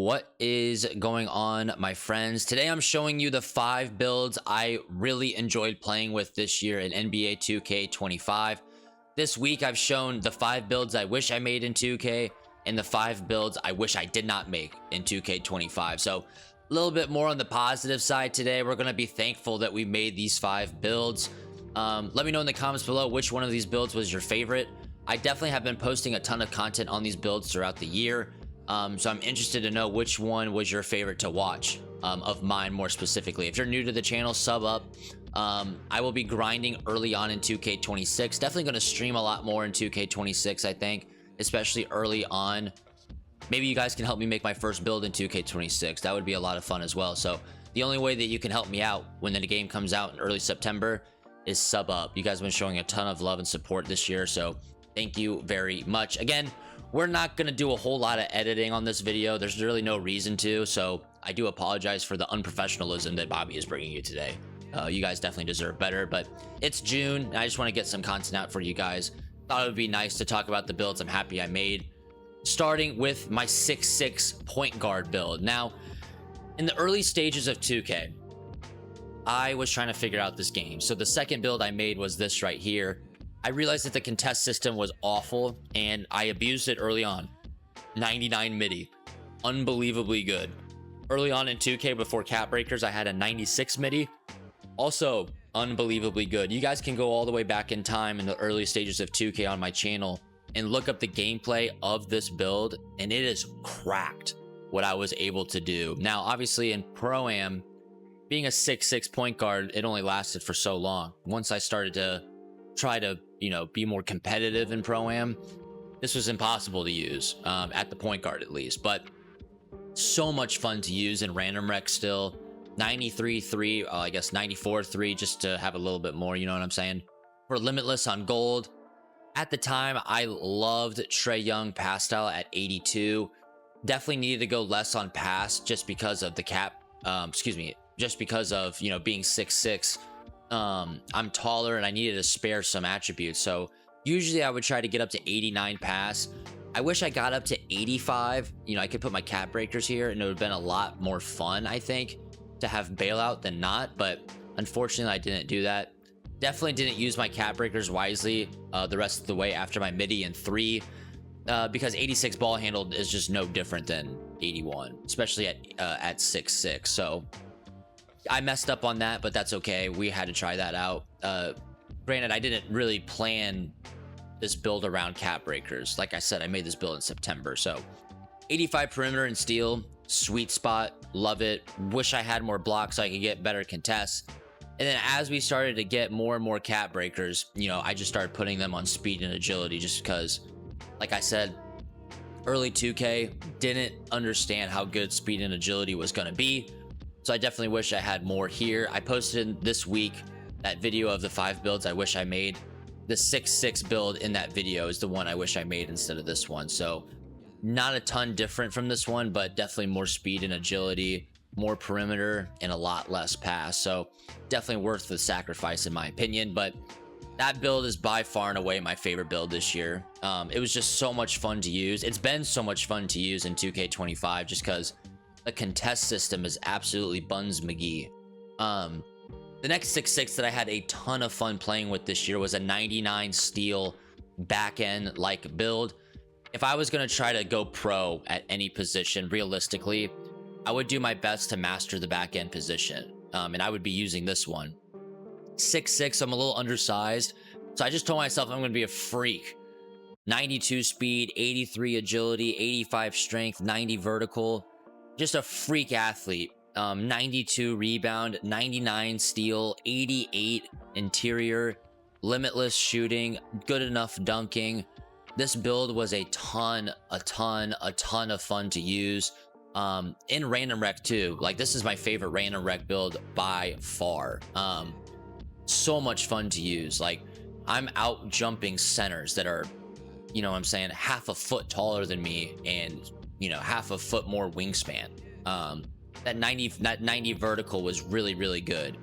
What is going on, my friends? Today I'm showing you the 5 builds I really enjoyed playing with this year in NBA 2K25. This week I've shown the 5 builds I wish I made in 2K and the 5 builds I wish I did not make in 2K25. So a little bit more on the positive side today. We're going to be thankful that we made these 5 builds. Let me know in the comments below which one of these builds was your favorite. I definitely have been posting a ton of content on these builds throughout the year. So I'm interested to know which one was your favorite to watch, of mine more specifically. If you're new to the channel, sub up. I will be grinding early on in 2K26. Definitely going to stream a lot more in 2K26, I think, especially early on. Maybe you guys can help me make my first build in 2K26. That would be a lot of fun as well. So the only way that you can help me out when the game comes out in early September is sub up. You guys have been showing a ton of love and support this year, so thank you very much. Again, we're not going to do a whole lot of editing on this video. There's really no reason to, so I do apologize for the unprofessionalism that Bobby is bringing you today. You guys definitely deserve better, but it's June, and I just want to get some content out for you guys. Thought it would be nice to talk about the builds I'm happy I made, starting with my 6'6" point guard build. Now, in the early stages of 2K, I was trying to figure out this game. So the second build I made was this right here. I realized that the contest system was awful, and I abused it early on. 99 midi. Unbelievably good. Early on in 2K before cap breakers, I had a 96 midi. Also, unbelievably good. You guys can go all the way back in time in the early stages of 2K on my channel and look up the gameplay of this build, and it is cracked what I was able to do. Now, obviously in Pro-Am, being a 6'6" point guard, it only lasted for so long. Once I started to try to, be more competitive in Pro-Am, this was impossible to use, at the point guard at least, but so much fun to use in random rec still. 93-3, I guess 94-3, just to have a little bit more, you know what I'm saying? For Limitless on gold. At the time, I loved Trae Young pass style at 82. Definitely needed to go less on pass just because of the cap, just because of, being 6'6". I'm taller and I needed to spare some attributes, so usually I would try to get up to 89 pass. I wish I got up to 85. I could put my cap breakers here and it would have been a lot more fun, I think, to have bailout than not, but unfortunately I didn't do that. Definitely didn't use my cap breakers wisely the rest of the way after my midi in 3, because 86 ball handled is just no different than 81, especially at 6'6". So I messed up on that, but that's okay. We had to try that out. Granted, I didn't really plan this build around cap breakers. Like I said, I made this build in September. So 85 perimeter and steal, sweet spot, love it. Wish I had more blocks so I could get better contests. And then as we started to get more and more cap breakers, I just started putting them on speed and agility just because, like I said, early 2K didn't understand how good speed and agility was going to be. So I definitely wish I had more here. I posted this week that video of the 5 builds I wish I made. The 6'6" build in that video is the one I wish I made instead of this one. So not a ton different from this one, but definitely more speed and agility, more perimeter, and a lot less pass. So definitely worth the sacrifice in my opinion. But that build is by far and away my favorite build this year. It was just so much fun to use. It's been so much fun to use in 2K25 just because the contest system is absolutely Buns McGee. The next 6'6" that I had a ton of fun playing with this year was a 99 steal back end like build. If I was going to try to go pro at any position, realistically, I would do my best to master the back end position. And I would be using this one. 6'6", I'm a little undersized, so I just told myself I'm going to be a freak. 92 speed, 83 agility, 85 strength, 90 vertical. Just a freak athlete. 92 rebound, 99 steal, 88 interior, limitless shooting, good enough dunking. This build was a ton of fun to use. In random rec too. Like, this is my favorite random rec build by far. So much fun to use. Like, I'm out jumping centers that are, half a foot taller than me and half a foot more wingspan. That 90 vertical was really good.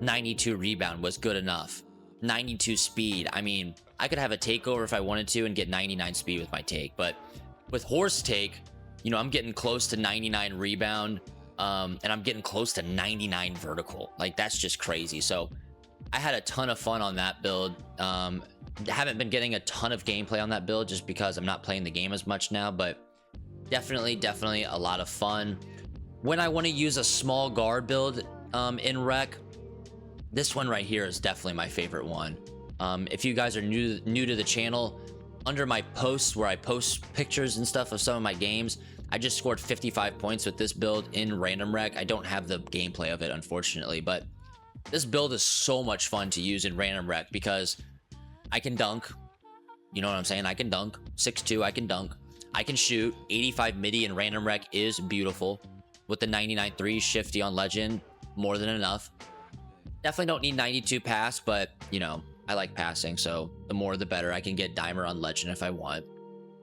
92 rebound was good enough. 92 speed, I mean, I could have a takeover if I wanted to and get 99 speed with my take, but with horse take, you know, I'm getting close to 99 rebound, and I'm getting close to 99 vertical. Like, that's just crazy. So I had a ton of fun on that build. Haven't been getting a ton of gameplay on that build just because I'm not playing the game as much now, but definitely a lot of fun. When I want to use a small guard build in rec, this one right here is definitely my favorite one. If you guys are new to the channel, under my posts where I post pictures and stuff of some of my games, I just scored 55 points with this build in random rec. I don't have the gameplay of it, unfortunately, but this build is so much fun to use in random rec because I can dunk. You know what I'm saying? I can dunk. 6'2", I can dunk. I can shoot. 85 midi in random rec is beautiful. With the 99.3 shifty on legend, more than enough. Definitely don't need 92 pass, but you know, I like passing, so the more the better. I can get dimer on legend if I want.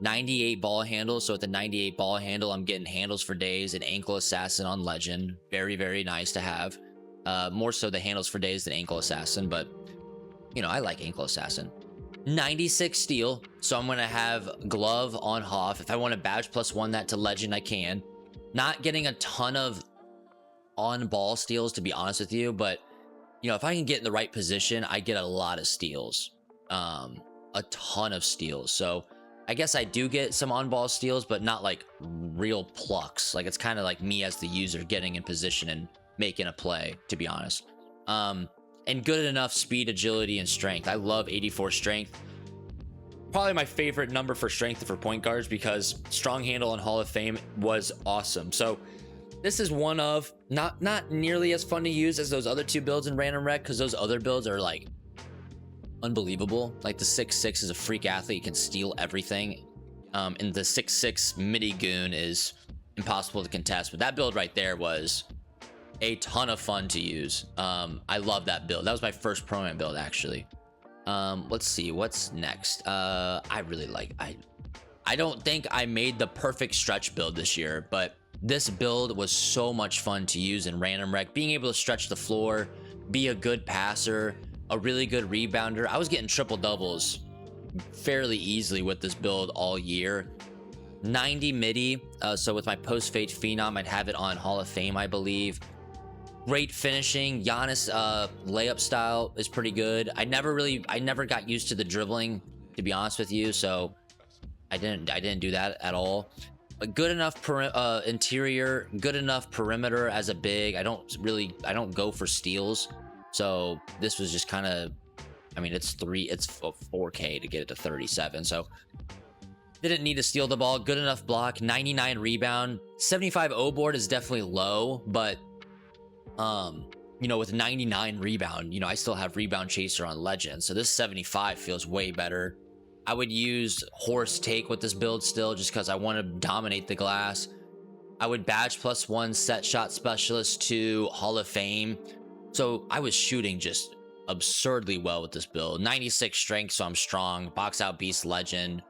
98 ball handle, so with the 98 ball handle, I'm getting handles for days and ankle assassin on legend. Very nice to have. More so the handles for days than ankle assassin, but you know, I like ankle assassin. 96 steal, so I'm gonna have glove on Hoff. If I want to badge +1 that to legend, I can. Not getting a ton of on ball steals, to be honest with you, but you know, if I can get in the right position, I get a lot of steals, a ton of steals. So I guess I do get some on ball steals, but not like real plucks. Like, it's kind of like me as the user getting in position and making a play, to be honest. And good enough speed, agility, and strength. I love 84 strength. Probably my favorite number for strength for point guards because strong handle and Hall of Fame was awesome. So this is one of not nearly as fun to use as those other two builds in random rec, because those other builds are like unbelievable. Like the 6'6" is a freak athlete, can steal everything, and the 6'6" midi goon is impossible to contest. But that build right there was a ton of fun to use. I love that build. That was my first pro-am build, actually. Let's see what's next. I really like, I don't think I made the perfect stretch build this year, but this build was so much fun to use in random rec. Being able to stretch the floor, be a good passer, a really good rebounder. I was getting triple doubles fairly easily with this build all year. 90 midi, so with my post fade phenom, I'd have it on Hall of Fame, I believe. Great finishing. Giannis layup style is pretty good. I never got used to the dribbling, to be honest with you, so I didn't do that at all. But good enough interior, good enough perimeter as a big. I don't go for steals, so this was just kind of, I mean, it's 4K to get it to 37, so didn't need to steal the ball. Good enough block. 99 rebound. 75 O board is definitely low, but you know, with 99 rebound, you know, I still have rebound chaser on legend, so this 75 feels way better. I would use horse take with this build still, just because I want to dominate the glass. I would badge +1 set shot specialist to Hall of Fame, so I was shooting just absurdly well with this build. 96 strength, so I'm strong. Box out beast legend,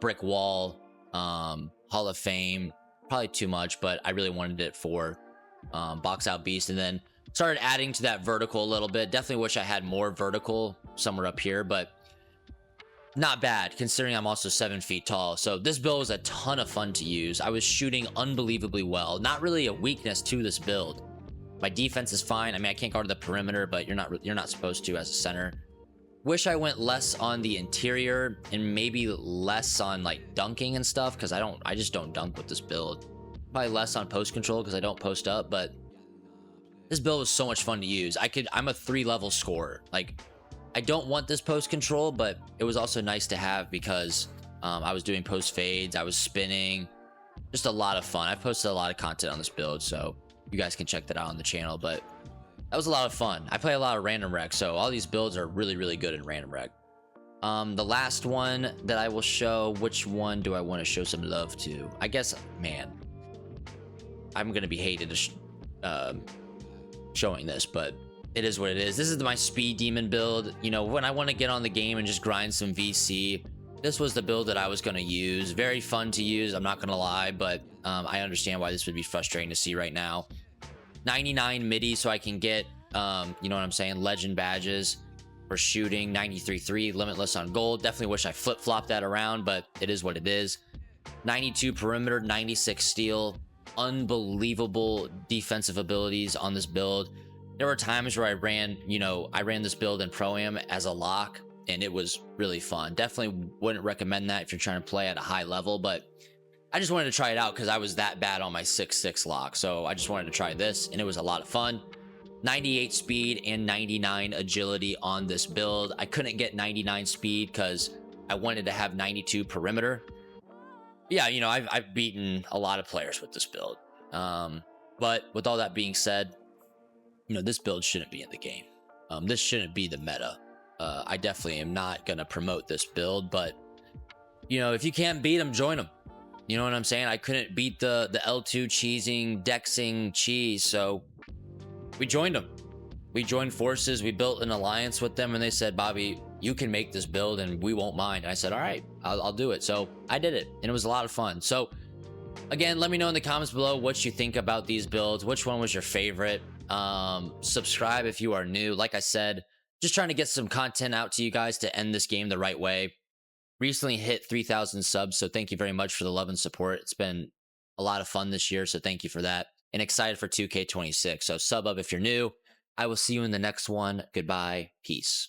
brick wall, Hall of Fame. Probably too much, but I really wanted it for box out beast, and then started adding to that vertical a little bit. Definitely wish I had more vertical somewhere up here, but not bad considering I'm also 7 feet tall. So this build was a ton of fun to use. I was shooting unbelievably well. Not really a weakness to this build. My defense is fine. I mean, I can't guard the perimeter, but you're not supposed to as a center. Wish I went less on the interior and maybe less on like dunking and stuff, because I just don't dunk with this build. Probably less on post control because I don't post up, but this build was so much fun to use. I'm a 3-level scorer. Like, I don't want this post control, but it was also nice to have because I was doing post fades, I was spinning. Just a lot of fun. I've posted a lot of content on this build, so you guys can check that out on the channel, but that was a lot of fun. I play a lot of random rec, so all these builds are really good in random rec. The last one that I will show, which one do I want to show some love to? I guess, man, I'm gonna be hated showing this, but it is what it is. This is my speed demon build. You know, when I want to get on the game and just grind some VC, this was the build that I was going to use. Very fun to use, I'm not gonna lie, but I understand why this would be frustrating to see right now. 99 midi, so I can get you know what I'm saying, legend badges for shooting. 93.3 limitless on gold. Definitely wish I flip-flopped that around, but it is what it is. 92 perimeter, 96 steal, unbelievable defensive abilities on this build. There were times where I ran, I ran this build in Pro-Am as a lock, and it was really fun. Definitely wouldn't recommend that if you're trying to play at a high level, but I just wanted to try it out because I was that bad on my 6'6" lock. So I just wanted to try this, and it was a lot of fun. 98 speed and 99 agility on this build. I couldn't get 99 speed because I wanted to have 92 perimeter. Yeah, I've beaten a lot of players with this build. But with all that being said, this build shouldn't be in the game. This shouldn't be the meta. I definitely am not going to promote this build, but if you can't beat them, join them. You know what I'm saying? I couldn't beat the L2 cheesing, dexing cheese, so we joined them. We joined forces. We built an alliance with them, and they said, Bobby, you can make this build and we won't mind. And I said, all right, I'll do it. So I did it, and it was a lot of fun. So again, let me know in the comments below what you think about these builds. Which one was your favorite? Subscribe if you are new. Like I said, just trying to get some content out to you guys to end this game the right way. Recently hit 3,000 subs, so thank you very much for the love and support. It's been a lot of fun this year, so thank you for that. And excited for 2K26. So sub up if you're new. I will see you in the next one. Goodbye. Peace.